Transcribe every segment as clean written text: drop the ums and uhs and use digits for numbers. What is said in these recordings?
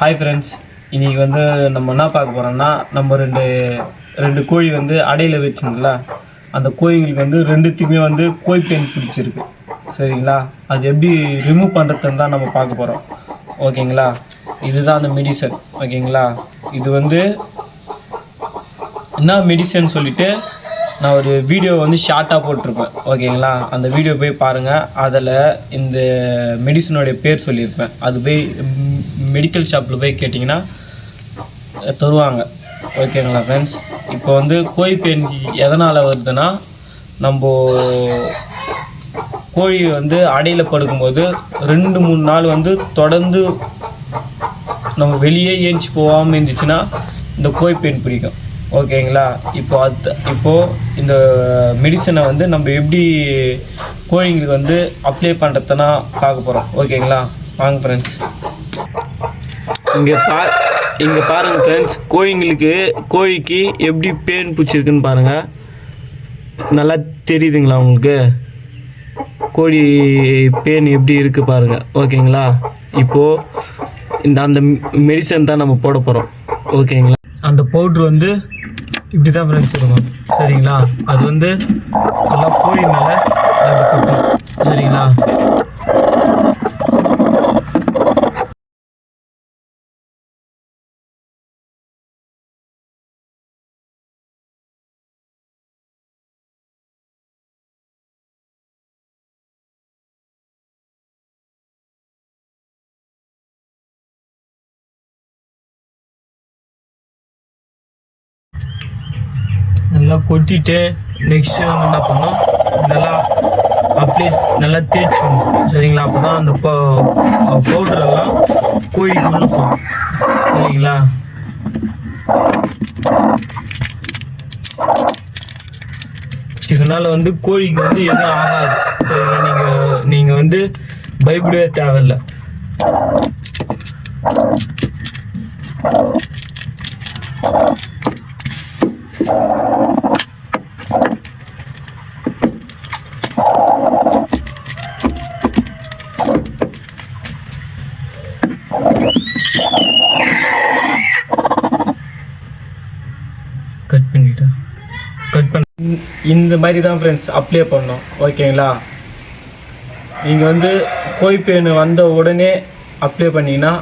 Hi friends, இன்றைக்கி வந்து நம்ம என்ன பார்க்க போகிறோம்னா, நம்ம ரெண்டு கோழி வந்து அடையில் வச்சுங்களா, அந்த கோழிங்களுக்கு வந்து ரெண்டுத்துக்குமே வந்து கோழி பேன் பிடிச்சிருக்கு. சரிங்களா, அது எப்படி ரிமூவ் பண்ணுறதுன்னு தான் நம்ம பார்க்க போகிறோம். ஓகேங்களா, இதுதான் அந்த மெடிசன். ஓகேங்களா, இது வந்து என்ன மெடிசன் சொல்லிவிட்டு நான் ஒரு வீடியோ வந்து ஷார்ட்டாக போட்டிருப்பேன். ஓகேங்களா, அந்த வீடியோ போய் பாருங்கள். அதில் இந்த மெடிசனுடைய பேர் சொல்லியிருப்பேன். அது போய் மெடிக்கல் ஷாப்பில் போய் கேட்டிங்கன்னா தருவாங்க. ஓகேங்களா ஃப்ரெண்ட்ஸ், இப்போ வந்து கோழி பேன் எதனால் வருதுன்னா, நம்ம கோழி வந்து அடையில் படுக்கும்போது 2-3 நாள் வந்து தொடர்ந்து நம்ம வெளியே ஏஞ்சி போகாமல் இருந்துச்சுன்னா இந்த கோழி பேன் பிடிக்கும். ஓகேங்களா, இப்போது இந்த மெடிசனை வந்து நம்ம எப்படி கோழிங்களுக்கு வந்து அப்ளை பண்ணுறதுனா பார்க்க போகிறோம். ஓகேங்களா, வாங்க ஃப்ரெண்ட்ஸ். இங்கே பாருங்கள் ஃப்ரெண்ட்ஸ், கோழிக்கு எப்படி பேன் பிடிச்சிருக்குன்னு பாருங்கள். நல்லா தெரியுதுங்களா உங்களுக்கு? கோழி பேன் எப்படி இருக்குது பாருங்கள். ஓகேங்களா, இப்போது அந்த மெடிசன் தான் நம்ம போட போகிறோம். ஓகேங்களா, அந்த பவுட்ரு வந்து இப்படி தான் ஃப்ரெண்ட்ஸ் இருக்கும். சரிங்களா, அது வந்து நல்லா கோழி மேலே அப்படி கட்டணும். சரிங்களா, நல்லா கொட்டிட்டு நெக்ஸ்ட்டு வந்து என்ன பண்ணோம், நல்லா அப்படியே நல்லா தேய்ச்சிடணும். சரிங்களா, அப்போ தான் அந்த பவுடரெல்லாம் கோழிக்கு உள்ள போகும். சரிங்களா, இதனால் வந்து கோழிக்கு வந்து எதுவும் ஆகாது. சரிங்களா, நீங்கள் வந்து பயப்படவே தேவையில்லை. கட் பண்ண இந்த மாதிரி தான் ஃப்ரெண்ட்ஸ் அப்ளை பண்ணோம். ஓகேங்களா, நீங்கள் வந்து கோழி பேன் வந்த உடனே அப்ளை பண்ணிங்கன்னா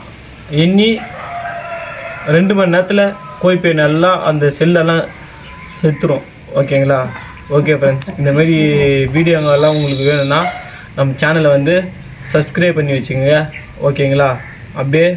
2 மணி நேரத்தில் கோழி பேன் எல்லாம் அந்த செல்லெல்லாம் செத்துரும். ஓகேங்களா, ஓகே ஃப்ரெண்ட்ஸ், இந்த மாதிரி வீடியோங்கெல்லாம் உங்களுக்கு வேணும்னா நம்ம சேனலை வந்து சப்ஸ்கிரைப் பண்ணி வச்சுங்க. ஓகேங்களா, அப்படியே